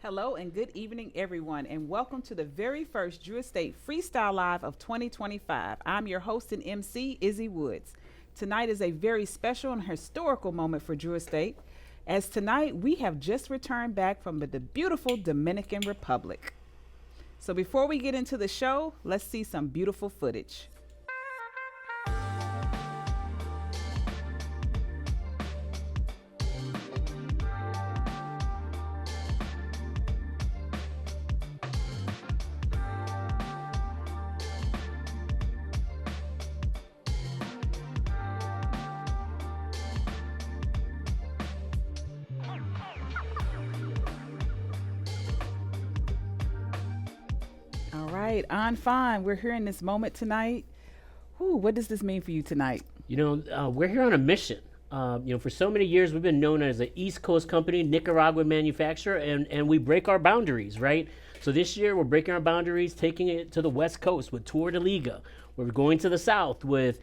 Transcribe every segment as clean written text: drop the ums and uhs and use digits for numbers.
Hello and good evening, everyone, and welcome to the very first Drew Estate Freestyle Live of 2025. I'm your host and MC, Izzy Woods. Tonight is a very special and historical moment for Drew Estate, as tonight we have just returned back from the beautiful Dominican Republic. So before we get into the show, let's see some beautiful footage. All right, on fine. We're here in this moment tonight. Whew, what does this mean for you tonight? We're here on a mission. For so many years, we've been known as an East Coast company, Nicaraguan manufacturer, and we break our boundaries, right? So this year, we're breaking our boundaries, taking it to the West Coast with Tour de Liga. We're going to the South with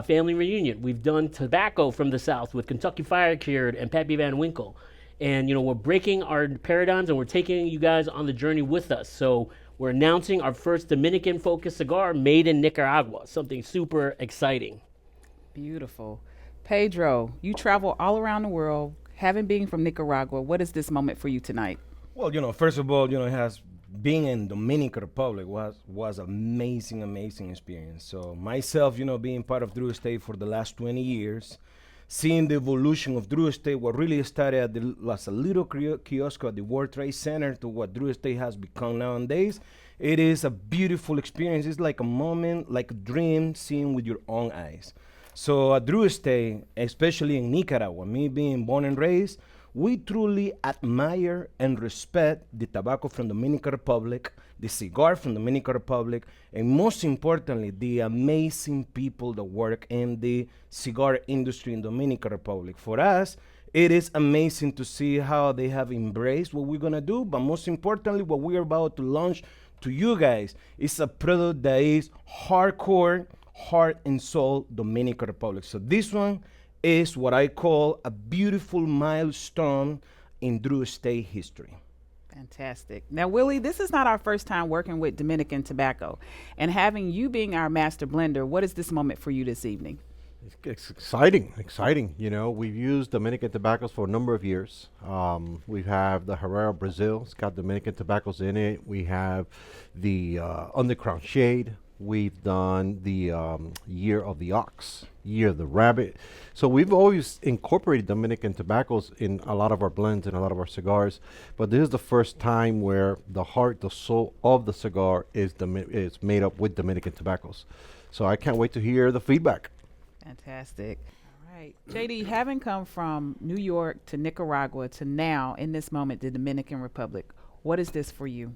Family Reunion. We've done tobacco from the South with Kentucky Fire Cured and Pappy Van Winkle. And, we're breaking our paradigms and we're taking you guys on the journey with us. So we're announcing our first Dominican-focused cigar made in Nicaragua, something super exciting. Beautiful. Pedro, you travel all around the world, having been from Nicaragua. What is this moment for you tonight? Well, first of all, it has being in Dominican Republic was amazing experience. So myself, being part of Drew Estate for the last 20 years, seeing the evolution of Drew Estate, what really started as a little kiosk at the World Trade Center to what Drew Estate has become nowadays, it is a beautiful experience. It's like a moment, like a dream, seen with your own eyes. So at Drew Estate, especially in Nicaragua, me being born and raised, we truly admire and respect the tobacco from Dominican Republic, the cigar from Dominican Republic, and most importantly, the amazing people that work in the cigar industry in Dominican Republic. For us, it is amazing to see how they have embraced what we're gonna do, but most importantly, what we're about to launch to you guys is a product that is hardcore, heart and soul Dominican Republic. So this one is what I call a beautiful milestone in Drew Estate history. Fantastic. Now, Willie, this is not our first time working with Dominican tobacco. And having you being our master blender, what is this moment for you this evening? It's exciting. We've used Dominican tobaccos for a number of years. We have the Herrera Brazil. It's got Dominican tobaccos in it. We have the Undercrown Shade. We've done the Year of the Ox, Year of the Rabbit. So we've always incorporated Dominican tobaccos in a lot of our blends and a lot of our cigars. But this is the first time where the heart, the soul of the cigar is made up with Dominican tobaccos. So I can't wait to hear the feedback. Fantastic. All right. JD, having come from New York to Nicaragua to now, in this moment, the Dominican Republic, what is this for you?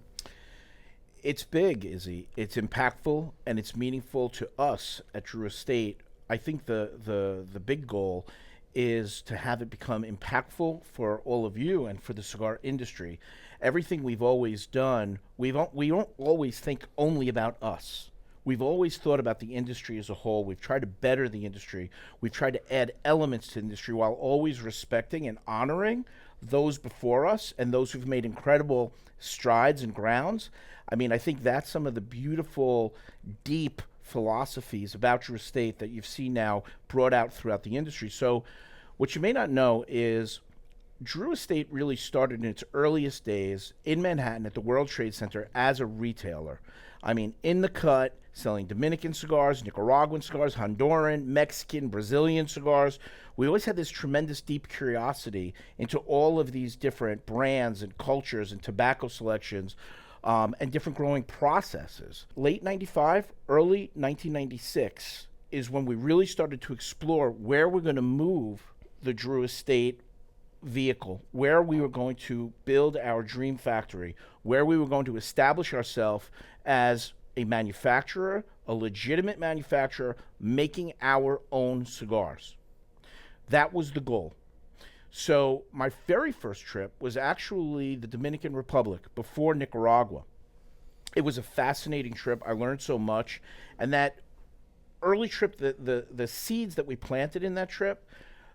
It's big, Izzy. It's impactful and it's meaningful to us at Drew Estate. I think the big goal is to have it become impactful for all of you and for the cigar industry. Everything we've always done, we don't always think only about us. We've always thought about the industry as a whole. We've tried to better the industry. We've tried to add elements to the industry while always respecting and honoring those before us and those who've made incredible strides and grounds. I think that's some of the beautiful, deep philosophies about Drew Estate that you've seen now brought out throughout the industry. So what you may not know is Drew Estate really started in its earliest days in Manhattan at the World Trade Center as a retailer. In the cut, selling Dominican cigars, Nicaraguan cigars, Honduran, Mexican, Brazilian cigars. We always had this tremendous deep curiosity into all of these different brands and cultures and tobacco selections and different growing processes. Late 95, early 1996 is when we really started to explore where we're going to move the Drew Estate vehicle, where we were going to build our dream factory, where we were going to establish ourselves as a manufacturer, a legitimate manufacturer, making our own cigars. That was the goal. So my very first trip was actually the Dominican Republic before Nicaragua. It was a fascinating trip. I learned so much. And that early trip, the seeds that we planted in that trip,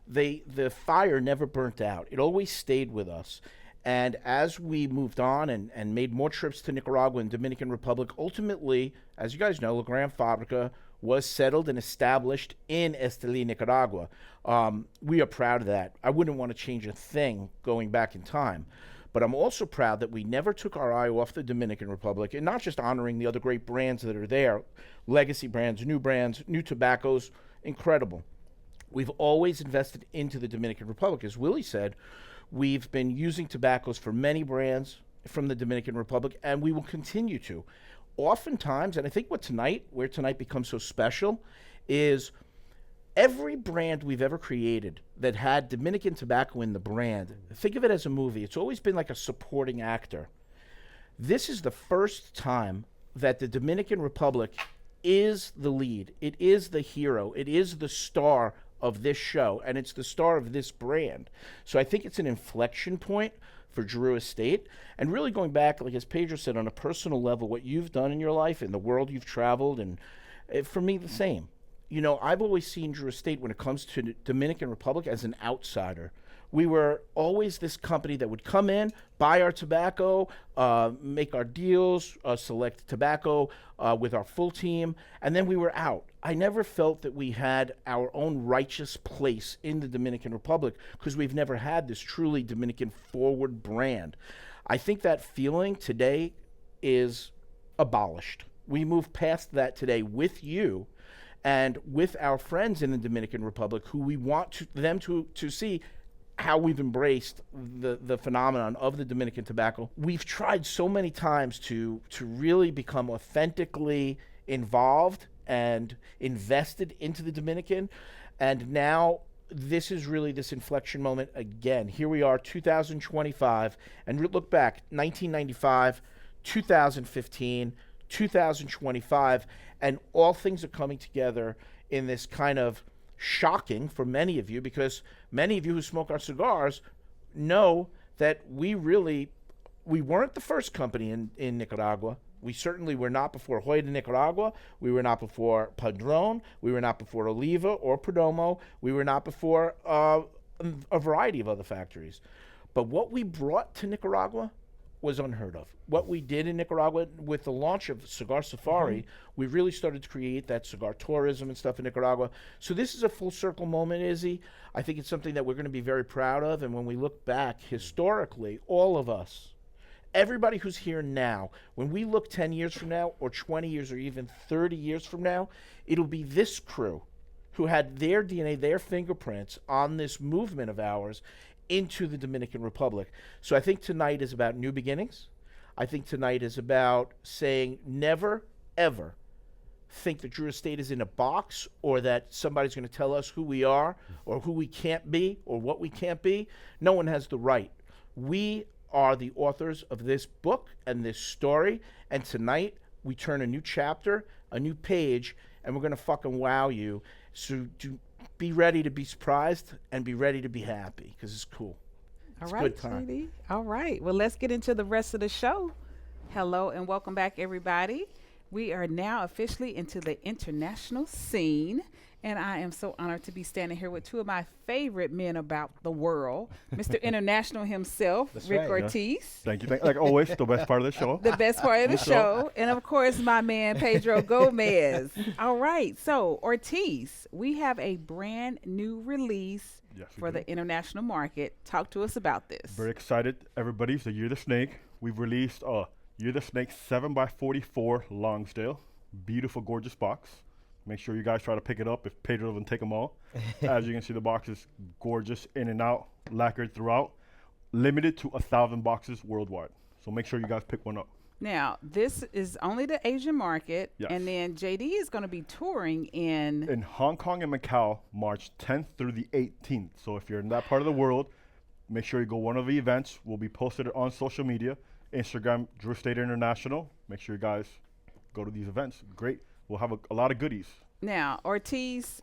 the fire never burnt out. It always stayed with us. And as we moved on and made more trips to Nicaragua and Dominican Republic, ultimately, as you guys know, La Gran Fabrica was settled and established in Esteli, Nicaragua. We are proud of that. I wouldn't want to change a thing going back in time. But I'm also proud that we never took our eye off the Dominican Republic, and not just honoring the other great brands that are there, legacy brands, new tobaccos, incredible. We've always invested into the Dominican Republic. As Willie said, we've been using tobaccos for many brands from the Dominican Republic, and we will continue to. Oftentimes, and I think where tonight becomes so special, is every brand we've ever created that had Dominican tobacco in the brand, think of it as a movie. It's always been like a supporting actor. This is the first time that the Dominican Republic is the lead. It is the hero. It is the star of this show, and it's the star of this brand. So I think it's an inflection point for Drew Estate. And really going back, like as Pedro said, on a personal level, what you've done in your life, in the world you've traveled, and for me, the same. You know, I've always seen Drew Estate when it comes to Dominican Republic as an outsider. We were always this company that would come in, buy our tobacco, make our deals, select tobacco with our full team, and then we were out. I never felt that we had our own righteous place in the Dominican Republic because we've never had this truly Dominican forward brand. I think that feeling today is abolished. We move past that today with you and with our friends in the Dominican Republic, who we want them to see how we've embraced the phenomenon of the Dominican tobacco. We've tried so many times to really become authentically involved and invested into the Dominican, and now this is really this inflection moment again. Here we are, 2025, and look back, 1995, 2015, 2025, and all things are coming together in this kind of shocking for many of you, because many of you who smoke our cigars know that we weren't the first company in Nicaragua. We certainly were not before Hoy de Nicaragua. We were not before Padron. We were not before Oliva or Perdomo. We were not before a variety of other factories. But what we brought to Nicaragua was unheard of. What we did in Nicaragua with the launch of Cigar Safari, we really started to create that cigar tourism and stuff in Nicaragua. So this is a full circle moment, Izzy. I think it's something that we're going to be very proud of. And when we look back historically, all of us, everybody who's here now, when we look 10 years from now or 20 years or even 30 years from now, it'll be this crew who had their DNA, their fingerprints on this movement of ours into the Dominican Republic. So I think tonight is about new beginnings. I think tonight is about saying never, ever think that Drew Estate is in a box, or that somebody's going to tell us who we are or who we can't be or what we can't be. No one has the right. We are the authors of this book and this story, and tonight we turn a new chapter, a new page, and we're going to fucking wow you. So be ready to be surprised and be ready to be happy, because it's cool. All It's right, good time. JD. All right. Well, let's get into the rest of the show. Hello and welcome back, everybody. We are now officially into the international scene, and I am so honored to be standing here with two of my favorite men about the world, Mr. International himself, That's Rick right, yeah. Ortiz, Thank you. Like always, the best part of the show. the best part of the show, and of course, my man, Pedro Gomez. All right. So, Ortiz, we have a brand new release Yes, we for do. the international market. Talk to us about this. Very excited, everybody. It's the Year of the Snake. We've released Year of the Snake 7x44 Longsdale. Beautiful, gorgeous box. Make sure you guys try to pick it up if Pedro doesn't take them all. As you can see, the box is gorgeous in and out, lacquered throughout. Limited to 1,000 boxes worldwide. So make sure you guys pick one up. Now, this is only the Asian market, Yes. and then JD is going to be touring in Hong Kong and Macau, March 10th through the 18th. So if you're in that part of the world, make sure you go one of the events. Will be posted on social media, Instagram, Drew Estate International. Make sure you guys go to these events. Great. We'll have a lot of goodies. Now, Ortiz.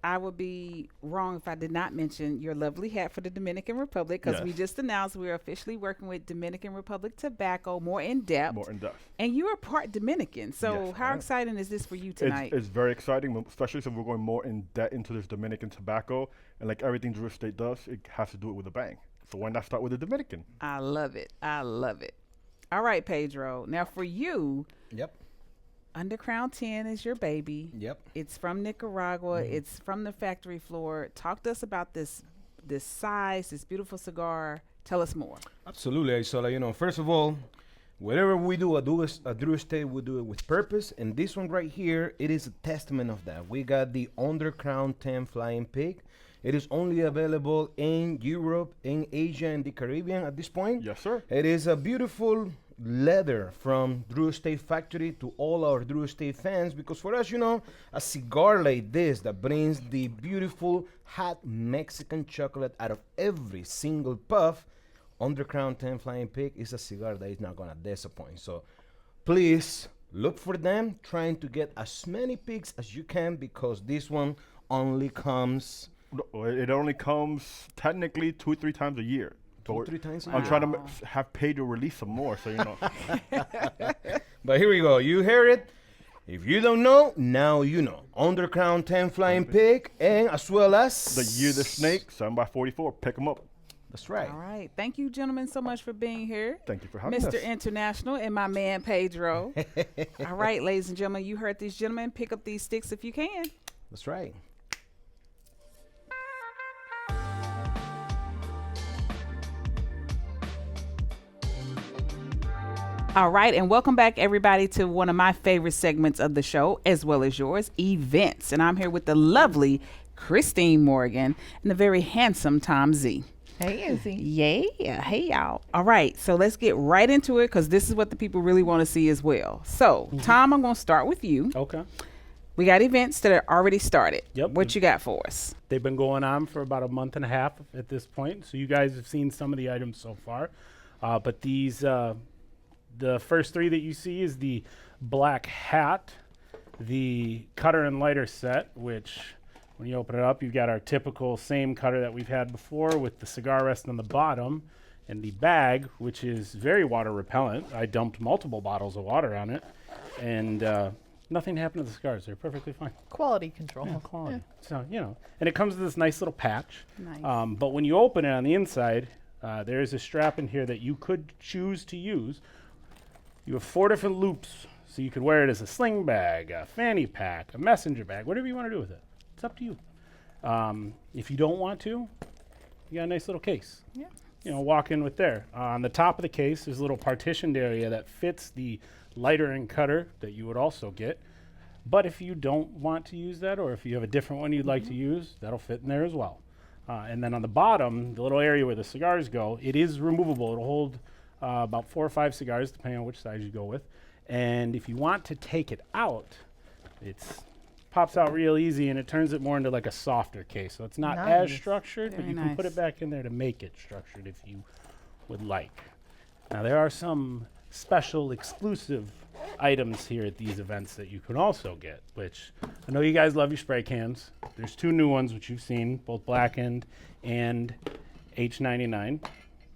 I would be wrong if I did not mention your lovely hat for the Dominican Republic, because we Yes. just announced we're officially working with Dominican Republic Tobacco more in depth. More in depth. And you are part Dominican. So Yes, how I am. exciting is this for you tonight? It's very exciting, especially since we're going more in depth into this Dominican tobacco. And like everything Drew Estate does, it has to do it with a bang. So why not start with the Dominican? I love it. I love it. All right, Pedro. Now for you, Yep. Undercrown 10 is your baby. Yep. It's from Nicaragua. It's from the factory floor. Talk to us about this size, this beautiful cigar. Tell us more. Absolutely, Isola. You know, first of all, whatever we do, a Drew Estate, we do it with purpose. And this one right here, it is a testament of that. We got the Undercrown 10 Flying Pig. It is only available in Europe, in Asia, and the Caribbean at this point. Yes, sir. It is a beautiful leather from Drew Estate Factory to all our Drew Estate fans, because for us, you know, a cigar like this that brings the beautiful hot Mexican chocolate out of every single puff, Undercrown 10 Flying Pig is a cigar that is not gonna disappoint. So please look for them, trying to get as many pigs as you can, because this one only comes It only comes technically 2-3 times a year. So 2-3 times a I'm year. trying to have Pedro release some more, so you know. But here we go. You hear it. If you don't know, now you know. Undercrown 10 Flying Pig, and as well as The Year the Snake, 7x44. Pick them up. That's right. All right. Thank you, gentlemen, so much for being here. Thank you for having Mr. us. International and my man Pedro. All right, ladies and gentlemen, you heard these gentlemen. Pick up these sticks if you can. That's right. All right, and welcome back, everybody, to one of my favorite segments of the show, as well as yours, events. And I'm here with the lovely Christine Morgan and the very handsome Tom Z. Hey, Izzy. Yeah, hey, y'all. All right, so let's get right into it, because this is what the people really want to see as well. So, Tom, I'm going to start with you. Okay. We got events that are already started. Yep. What you got for us? They've been going on for about a month and a half at this point. So you guys have seen some of the items so far. But these, the first three that you see is the black hat, the cutter and lighter set, which when you open it up, you've got our typical same cutter that we've had before with the cigar rest on the bottom, and the bag, which is very water repellent. I dumped multiple bottles of water on it, and nothing happened to the cigars. They're perfectly fine. Quality control. Yeah, quality. So, you know, and it comes with this nice little patch. Nice. But when you open it on the inside, there is a strap in here that you could choose to use. You have 4 different loops, so you could wear it as a sling bag, a fanny pack, a messenger bag, whatever you want to do with it. It's up to you. If you don't want to, you got a nice little case. Yeah. You know, walk in with there. On the top of the case, there's a little partitioned area that fits the lighter and cutter that you would also get. But if you don't want to use that, or if you have a different one you'd like to use, that'll fit in there as well. And then on the bottom, the little area where the cigars go, it is removable. It'll hold about 4 or 5 cigars, depending on which size you go with. And if you want to take it out, it pops out real easy, and it turns it more into like a softer case. So it's not as Nice. structured, but Very you can put nice. it back in there to make it structured if you would like. Now, there are some special exclusive items here at these events that you can also get, which I know you guys love your spray cans. There's 2 new ones, which you've seen, both Blackened and H99,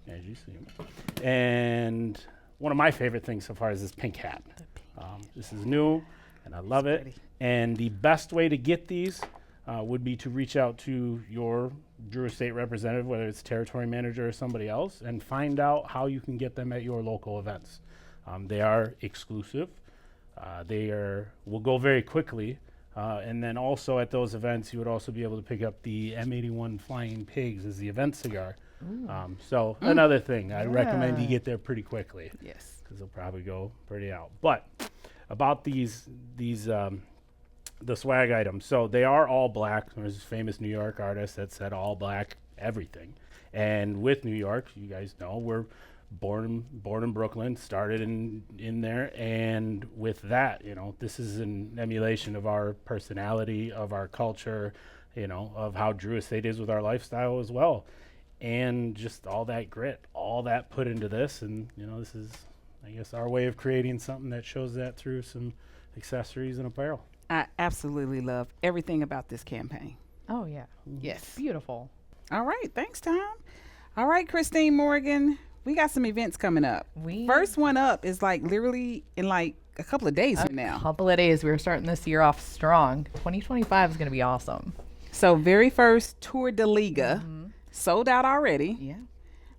as you see 'em. And one of my favorite things so far is this pink hat. This is new, and I love it. pretty. And the best way to get these would be to reach out to your Drew Estate representative, whether it's territory manager or somebody else, and find out how you can get them at your local events. They are exclusive. Will go very quickly. And then also at those events, you would also be able to pick up the M81 Flying Pigs as the event cigar. So another thing, I recommend you get there pretty quickly, Yes. because they'll probably go pretty out. But about these the swag items, so they are all black. There's this famous New York artist that said all black everything. And with New York, you guys know, we're born in Brooklyn, started in there, and with that, you know, this is an emulation of our personality, of our culture, you know, of how Drew Estate is with our lifestyle as well. And just all that grit, all that put into this, and you know, this is, I guess, our way of creating something that shows that through some accessories and apparel. I absolutely love everything about this campaign. Oh, yeah. Yes. Beautiful. All right. Thanks, Tom. All right, Christine Morgan. We got some events coming up. First one up is like literally in like a couple of days from now. Couple of days. We're starting this year off strong. 2025 is going to be awesome. So very first Tour de Liga sold out already. Yeah.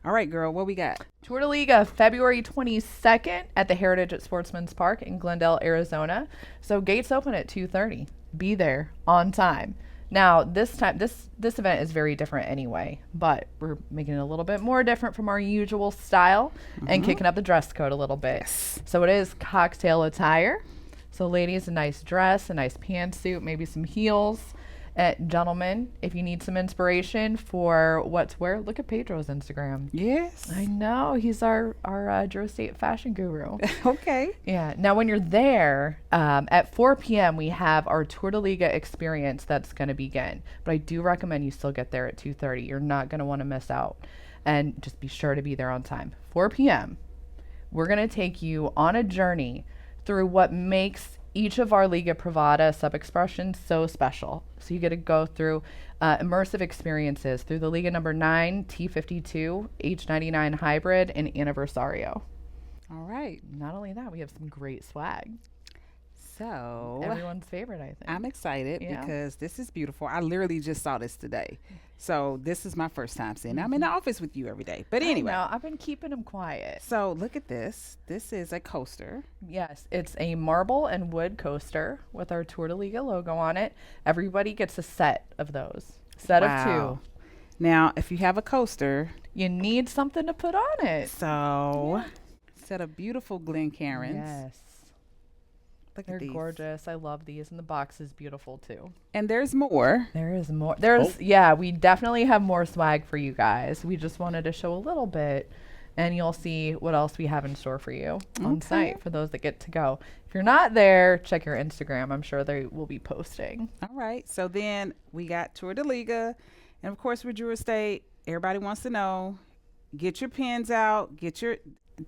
All right, girl, what we got? Tour de Liga, February 22nd at the Heritage at Sportsman's Park in Glendale, Arizona. So gates open at 2:30. Be there on time. Now, this event is very different anyway, but we're making it a little bit more different from our usual style and kicking up the dress code a little bit. Yes. So it is cocktail attire. So ladies, a nice dress, a nice pantsuit, maybe some heels. Gentlemen, if you need some inspiration for what to wear, look at Pedro's Instagram. Yes. I know, he's our Drew Estate fashion guru. Okay. Yeah. Now, when you're there, at 4 p.m., we have our Tour de Liga experience that's going to begin. But I do recommend you still get there at 2:30. You're not going to want to miss out. And just be sure to be there on time. 4 p.m., we're going to take you on a journey through what makes each of our Liga Privada sub-expressions so special. So you get to go through immersive experiences through the Liga number 9, T52, H99 Hybrid, and Anniversario. All right. Not only that, we have some great swag. So Everyone's favorite, I think. I'm excited Yeah. because this is beautiful. I literally just saw this today. So this is my first time seeing it. I'm in the office with you every day. But anyway. No, I've been keeping them quiet. So look at this. This is a coaster. Yes, it's a marble and wood coaster with our Tour de Liga logo on it. Everybody gets a set of those. Set of Wow. 2. Now, if you have a coaster, You need something to put on it. so set of beautiful Glencairns. Yes. Look They're at these. gorgeous. I love these. And the box is beautiful too. And there's more. There is more. Yeah, we definitely have more swag for you guys. We just wanted to show a little bit, and you'll see what else we have in store for you on Okay. site for those that get to go. If you're not there, check your Instagram. I'm sure they will be posting. All right. So then we got Tour de Liga. And of course, with Drew Estate, everybody wants to know, get your pens out,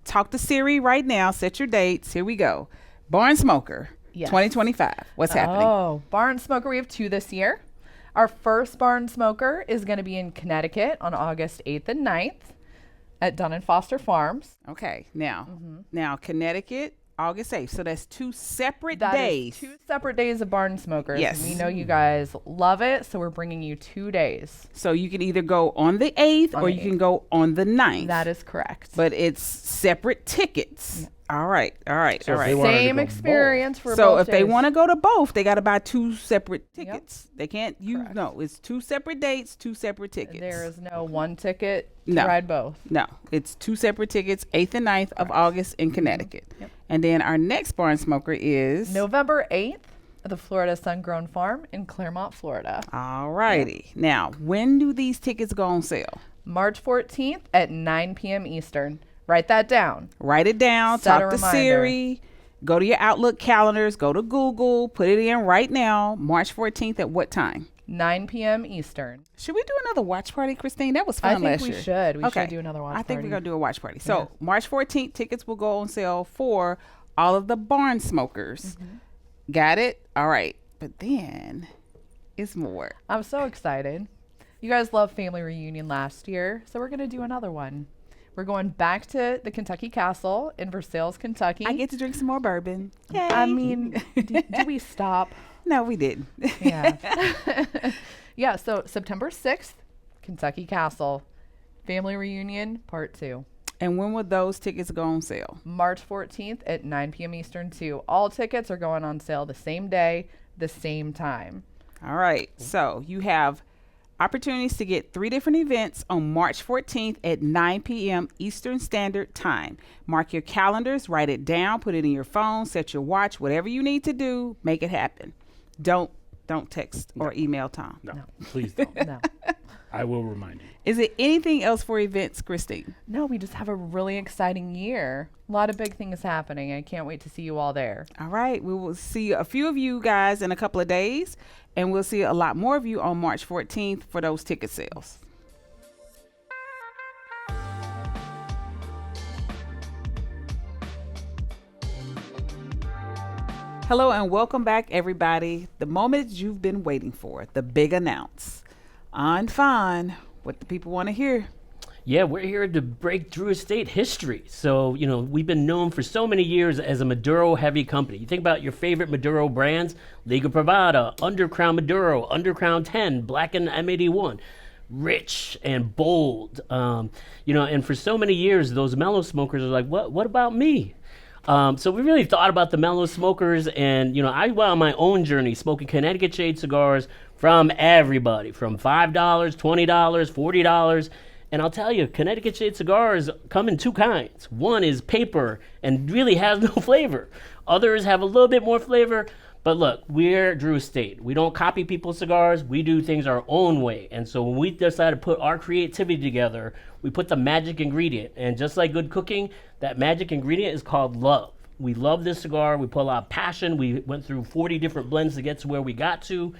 talk to Siri right now, set your dates. Here we go. Barn Smoker, Yes. 2025. What's happening? Oh, Barn Smoker. We have 2 this year. Our first Barn Smoker is going to be in Connecticut on August 8th and 9th at Dunn and Foster Farms. Okay. Now Connecticut, August 8th. So that's 2 separate That days. is 2 separate days of Barn Smokers. Yes. We know you guys love it, so we're bringing you 2 days. So you can either go on the 8th On or the you can go on the 9th. That is correct. But it's separate tickets. All right. So if they wanted to Same go experience for So both if they days. want to go to both, they got to buy 2 separate tickets. They can't Correct. no, it's 2 separate dates, 2 separate tickets. There is no one ticket to No. ride both. No, it's 2 separate tickets, 8th and 9th of August in Connecticut. Yep. And then our next Barn Smoker is November 8th at the Florida Sun Grown Farm in Claremont, Florida. All righty. Now, when do these tickets go on sale? March 14th at 9 p.m. Eastern. Write that down. Write it down, Set a talk to reminder. Siri, go to your Outlook calendars, go to Google, put it in right now. March 14th at what time? 9 p.m. Eastern. Should we do another watch party, Christine? That was I fun think last we year. should. We Okay. should do another watch I think party. we're going to do a watch party. So Yeah. March 14th, tickets will go on sale for all of the Barn Smokers. Got it? All right. But then it's more. I'm so excited. You guys loved Family Reunion last year, so we're going to do another one. We're going back to the Kentucky Castle in Versailles, Kentucky. I get to drink some more bourbon. Yay. I mean, do we stop? No, we didn't. Yeah. Yeah, so September 6th, Kentucky Castle, Family Reunion, Part 2. And when will those tickets go on sale? March 14th at 9 p.m. Eastern, too. All tickets are going on sale the same day, the same time. All right. So you have opportunities to get 3 different events on March 14th at 9 p.m. Eastern Standard Time. Mark your calendars, write it down, put it in your phone, set your watch, whatever you need to do, make it happen. Don't text or email Tom. No, please don't. No. I will remind you. Is it anything else for events, Christine? No, we just have a really exciting year. A lot of big things happening. I can't wait to see you all there. All right. We will see a few of you guys in a couple of days, and we'll see a lot more of you on March 14th for those ticket sales. Hello and welcome back, everybody. The moment you've been waiting for, the big announce. On Fine, what the people want to hear. Yeah, we're here to break Drew Estate history. So, you know, we've been known for so many years as a Maduro-heavy company. You think about your favorite Maduro brands, Liga Privada, Undercrown Maduro, Undercrown 10, Blackened M81. rich and bold. And for so many years, those mellow smokers are like, what about me? So we really thought about the mellow smokers, and I went on my own journey smoking Connecticut shade cigars from everybody, from $5, $20, $40. And I'll tell you, Connecticut shade cigars come in two kinds. One is paper and really has no flavor. Others have a little bit more flavor. But look, we're Drew Estate. We don't copy people's cigars. We do things our own way. And so when we decided to put our creativity together, we put the magic ingredient. And just like good cooking, that magic ingredient is called love. We love this cigar. We put a lot of passion. We went through 40 different blends to get to where we got to.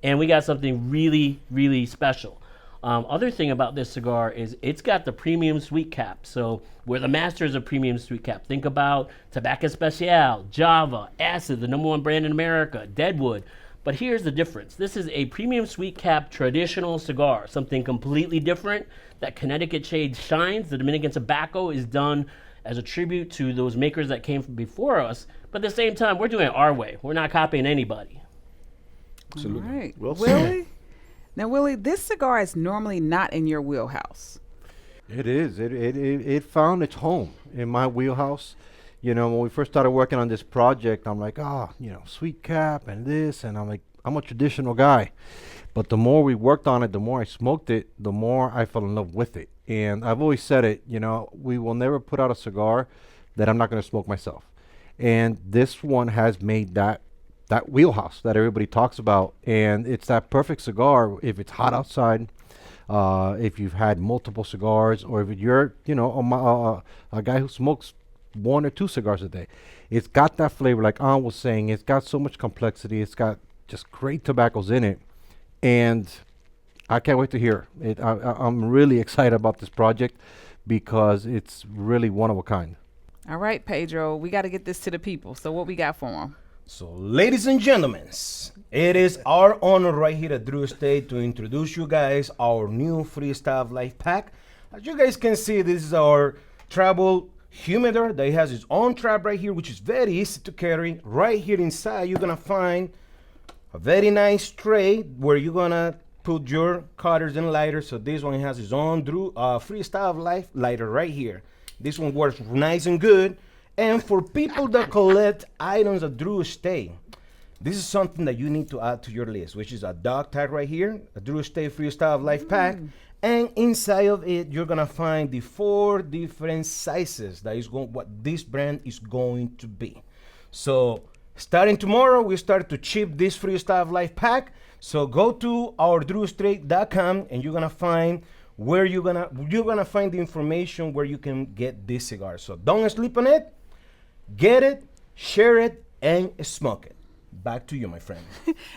And we got something really, really special. Other thing about this cigar is it's got the premium sweet cap. So we're the masters of premium sweet cap. Think about Tabacco Especial, Java, Acid, the #1 brand in America, Deadwood. But here's the difference. This is a premium sweet cap traditional cigar, something completely different that Connecticut Shade shines. The Dominican tobacco is done as a tribute to those makers that came from before us. But at the same time, we're doing it our way. We're not copying anybody. Absolutely. All right. Well Willie? Now, Willie, this cigar is normally not in your wheelhouse. It is. It found its home in my wheelhouse. When we first started working on this project, I'm like, sweet cap and this, and I'm like, I'm a traditional guy. But the more we worked on it, the more I smoked it, the more I fell in love with it. And I've always said it, we will never put out a cigar that I'm not going to smoke myself. And this one has made that wheelhouse that everybody talks about, and it's that perfect cigar if it's hot outside, if you've had multiple cigars, or if you're a guy who smokes 1 or 2 cigars a day. It's got that flavor, like An was saying. It's got so much complexity. It's got just great tobaccos in it, and I can't wait to hear it. I'm really excited about this project because it's really one of a kind. All right, Pedro, we got to get this to the people. So what we got for them? So, ladies and gentlemen, it is our honor right here at Drew Estate to introduce you guys our new Freestyle Life Pack. As you guys can see, this is our travel humidor that has its own trap right here, which is very easy to carry. Right here inside, you're gonna find a very nice tray where you're gonna put your cutters and lighters. So this one has its own Freestyle Life lighter right here. This one works nice and good. And for people that collect items at Drew Estate, this is something that you need to add to your list, which is a dog tag right here, a Drew Estate Freestyle Life Pack. And inside of it, you're gonna find the 4 different sizes that is what this brand is going to be. So starting tomorrow, we start to ship this Freestyle Life Pack. So go to our drewestate.com and you're gonna find where you're gonna find the information where you can get this cigar. So don't sleep on it. Get it, share it, and smoke it. Back to you, my friend.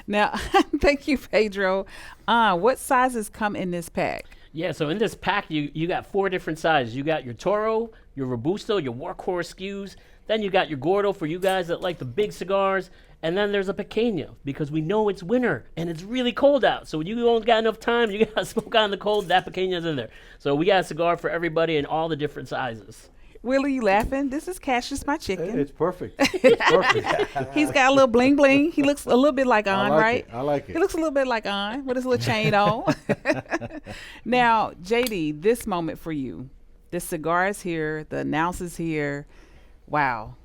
Now, thank you, Pedro. What sizes come in this pack? Yeah, so in this pack, you got 4 different sizes. You got your Toro, your Robusto, your Workhorse SKUs. Then you got your Gordo for you guys that like the big cigars. And then there's a Pequeña, because we know it's winter and it's really cold out. So when you don't got enough time, you got to smoke out in the cold, that Pequeña's in there. So we got a cigar for everybody in all the different sizes. Willie, you laughing? This is Cassius, my chicken. It's perfect. It's perfect. He's got a little bling bling. He looks a little bit like On, right? I like it. He looks a little bit like On with his little chain on. Now, JD, this moment for you. The cigar is here. The announcer's here. Wow.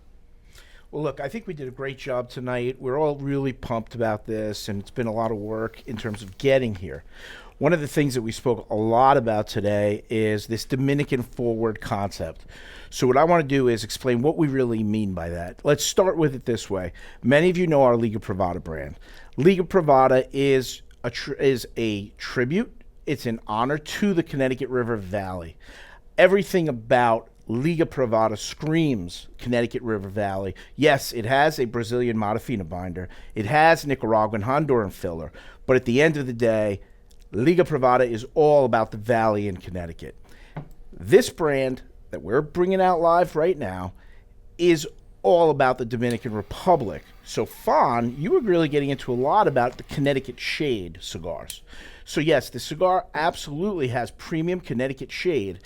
Well, look, I think we did a great job tonight. We're all really pumped about this, and it's been a lot of work in terms of getting here. One of the things that we spoke a lot about today is this Dominican forward concept. So what I want to do is explain what we really mean by that. Let's start with it this way. Many of you know our Liga Privada brand. Liga Privada is a tribute. It's an honor to the Connecticut River Valley. Everything about Liga Privada screams Connecticut River Valley. Yes, it has a Brazilian Modafina binder. It has Nicaraguan Honduran filler. But at the end of the day, Liga Privada is all about the valley in Connecticut. This brand that we're bringing out live right now is all about the Dominican Republic. So, Fawn, you were really getting into a lot about the Connecticut shade cigars. So, yes, the cigar absolutely has premium Connecticut shade,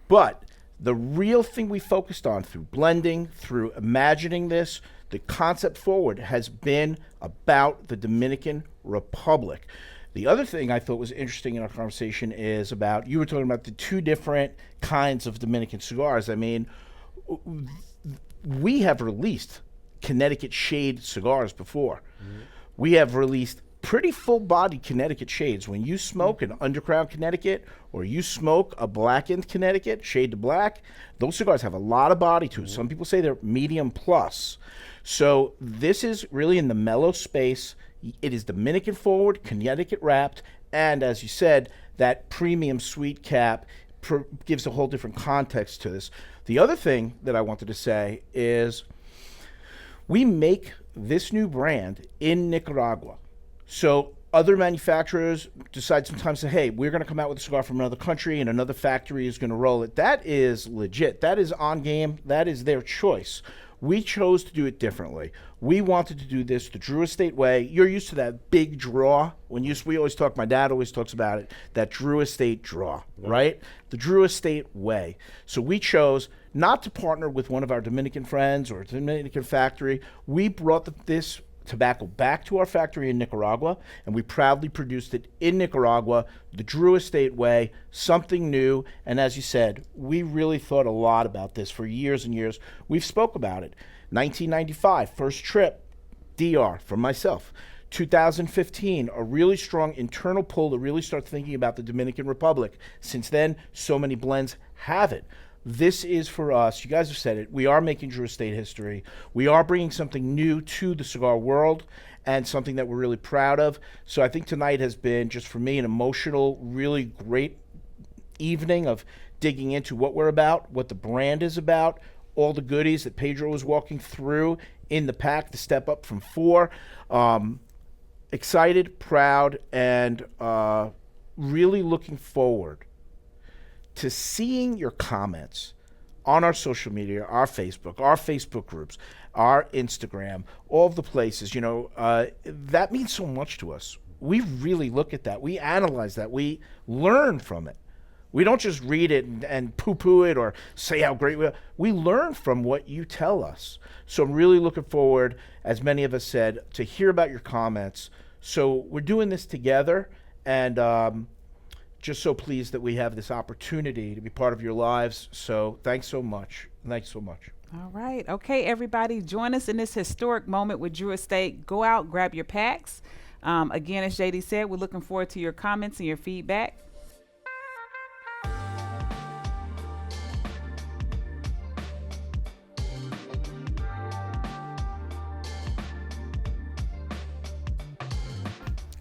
but the real thing we focused on through blending, through imagining this, the concept forward has been about the Dominican Republic. The other thing I thought was interesting in our conversation is about, you were talking about the two different kinds of Dominican cigars. I mean, we have released Connecticut shade cigars before. We have released pretty full-bodied Connecticut shades. When you smoke an Underground Connecticut or you smoke a blackened Connecticut, shade to black, those cigars have a lot of body to it. Some people say they're medium plus. So this is really in the mellow space. It is Dominican forward, Connecticut wrapped, and as you said, that premium sweet cap gives a whole different context to this. The other thing that I wanted to say is we make this new brand in Nicaragua. So other manufacturers decide sometimes to, hey, we're going to come out with a cigar from another country and another factory is going to roll it. That is legit. That is on game. That is their choice. We chose to do it differently. We wanted to do this the Drew Estate way. You're used to that big draw. We always talk, my dad always talks about it, that Drew Estate draw, right? The Drew Estate way. So we chose not to partner with one of our Dominican friends or a Dominican factory. We brought this tobacco back to our factory in Nicaragua, and we proudly produced it in Nicaragua, the Drew Estate way, something new. And as you said, we really thought a lot about this for years and years. We've spoke about it. 1995, first trip, DR, from myself. 2015, a really strong internal pull to really start thinking about the Dominican Republic. Since then, so many blends have it. This is for us. You guys have said it. We are making Drew Estate history. We are bringing something new to the cigar world and something that we're really proud of. So I think tonight has been, just for me, an emotional, really great evening of digging into what we're about, what the brand is about, all the goodies that Pedro was walking through in the pack, the step up from 4. Excited, proud, and really looking forward to seeing your comments on our social media, our Facebook groups, our Instagram, all of the places. That means so much to us. We really look at that. We analyze that. We learn from it. We don't just read it and poo-poo it or say how great we are. We learn from what you tell us. So I'm really looking forward, as many of us said, to hear about your comments. So we're doing this together, and just so pleased that we have this opportunity to be part of your lives. So thanks so much. Thanks so much. All right. Okay, everybody, join us in this historic moment with Drew Estate. Go out, grab your packs. Again, as JD said, we're looking forward to your comments and your feedback.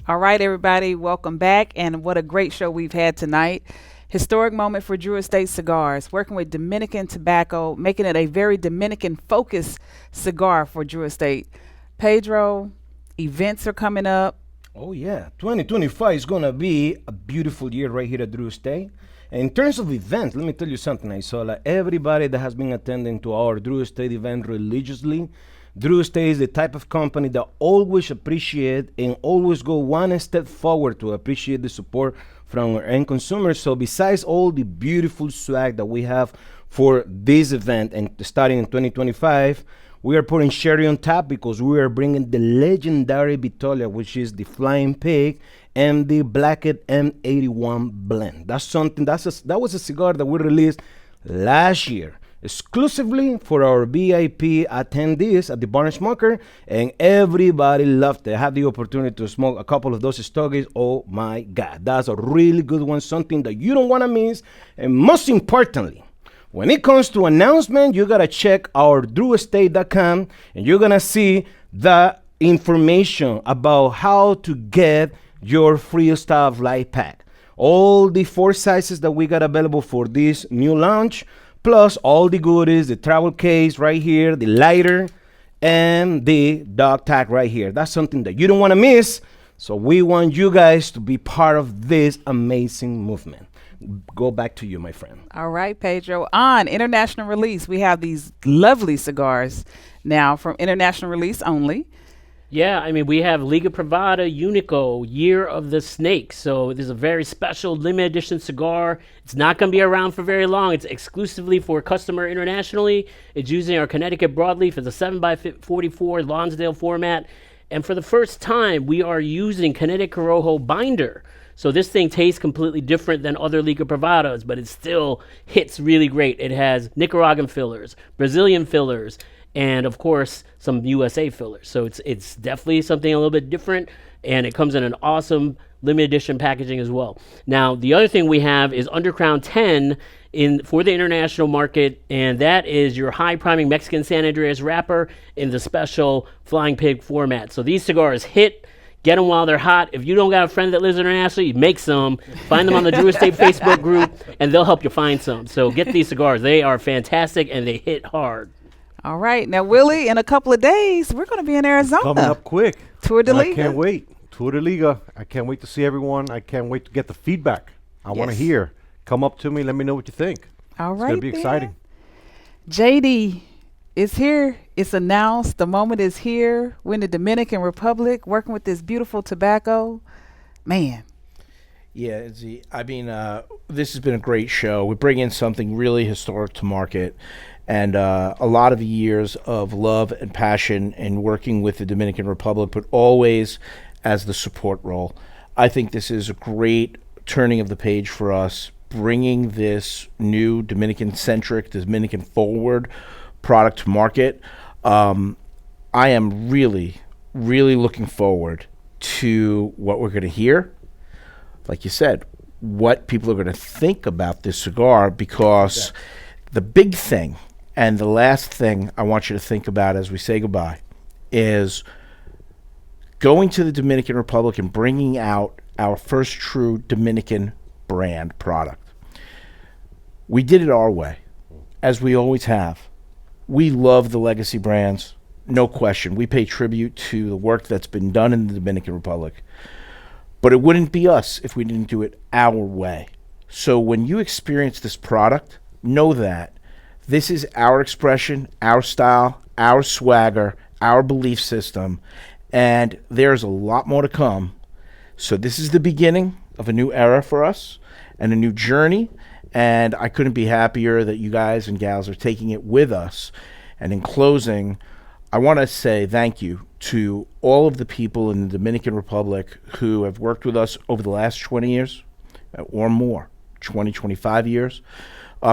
All right, everybody, welcome back. And what a great show we've had tonight. Historic moment for Drew Estate Cigars, working with Dominican tobacco, making it a very Dominican-focused cigar for Drew Estate. Pedro, events are coming up. Oh, yeah. 2025 is going to be a beautiful year right here at Drew Estate. And in terms of events, let me tell you something. I saw everybody that has been attending to our Drew Estate event religiously. Drew Estate is the type of company that always appreciate and always go one step forward to appreciate the support from our end consumers. So besides all the beautiful swag that we have for this event and starting in 2025, we are putting cherry on top because we are bringing the legendary Vitola, which is the Flying Pig, and the Blackett M81 blend. That was a cigar that we released last year, exclusively for our VIP attendees at the Barn Smoker, and everybody loved it. I had the opportunity to smoke a couple of those stogies. Oh my God, that's a really good one, something that you don't want to miss. And most importantly, when it comes to announcement, you gotta check our drewestate.com, and you're gonna see the information about how to get your Freestyle Light Pack. All the 4 sizes that we got available for this new launch, plus all the goodies, the travel case right here, the lighter, and the dog tag right here. That's something that you don't want to miss. So we want you guys to be part of this amazing movement. Go back to you, my friend. All right, Pedro. On international release, we have these lovely cigars now from international release only. Yeah, I mean, we have Liga Privada Unico, Year of the Snake. So this is a very special limited edition cigar. It's not going to be around for very long. It's exclusively for customer internationally. It's using our Connecticut broadleaf as a 7x44 Lonsdale format. And for the first time, we are using Kinetic Corojo binder. So this thing tastes completely different than other Liga Privadas, but it still hits really great. It has Nicaraguan fillers, Brazilian fillers, and of course some USA fillers. So it's definitely something a little bit different, and it comes in an awesome limited edition packaging as well. Now the other thing we have is Undercrown 10 for the international market, and that is your high priming Mexican San Andreas wrapper in the special Flying Pig format. So these cigars hit. Get them while they're hot. If you don't got a friend that lives internationally, make some. Find them on the Drew Estate Facebook group, and they'll help you find some. So get these cigars. They are fantastic, and they hit hard. All right. Now, Willie, in a couple of days, we're going to be in Arizona. Coming up quick. Tour de And Liga. I can't wait. Tour de Liga. I can't wait to see everyone. I can't wait to get the feedback. I want to Yes. hear. Come up to me. Let me know what you think. All It's right. going to be then. exciting. JD is here. It's announced. The moment is here. We're in the Dominican Republic working with this beautiful tobacco. Man. Yeah, I mean, this has been a great show. We bring in something really historic to market, and a lot of years of love and passion in working with the Dominican Republic, but always as the support role. I think this is a great turning of the page for us, bringing this new Dominican-centric, Dominican-forward product to market. I am really, really looking forward to what we're going to hear. Like you said, what people are going to think about this cigar, because the big thing and the last thing I want you to think about as we say goodbye is going to the Dominican Republic and bringing out our first true Dominican brand product. We did it our way, as we always have. We love the legacy brands, no question. We pay tribute to the work that's been done in the Dominican Republic. But it wouldn't be us if we didn't do it our way. So when you experience this product, know that this is our expression, our style, our swagger, our belief system, and there's a lot more to come. So this is the beginning of a new era for us and a new journey, and I couldn't be happier that you guys and gals are taking it with us. And in closing, I want to say thank you to all of the people in the Dominican Republic who have worked with us over the last 20 years or more, 20, 25 years,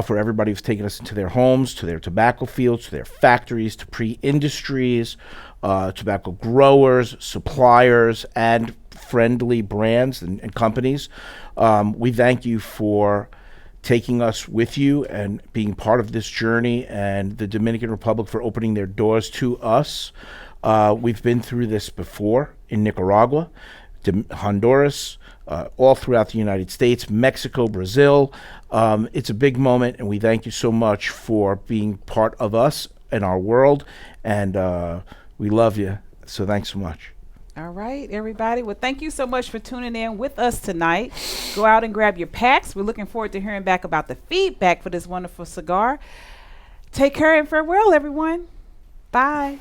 for everybody who's taken us into their homes, to their tobacco fields, to their factories, to pre-industries, tobacco growers, suppliers, and friendly brands and companies. We thank you for taking us with you and being part of this journey, and the Dominican Republic for opening their doors to us. We've been through this before in Nicaragua, Honduras, all throughout the United States, Mexico, Brazil. It's a big moment, and we thank you so much for being part of us and our world, and we love you. So thanks so much. All right, everybody. Well, thank you so much for tuning in with us tonight. Go out and grab your packs. We're looking forward to hearing back about the feedback for this wonderful cigar. Take care and farewell, everyone. Bye.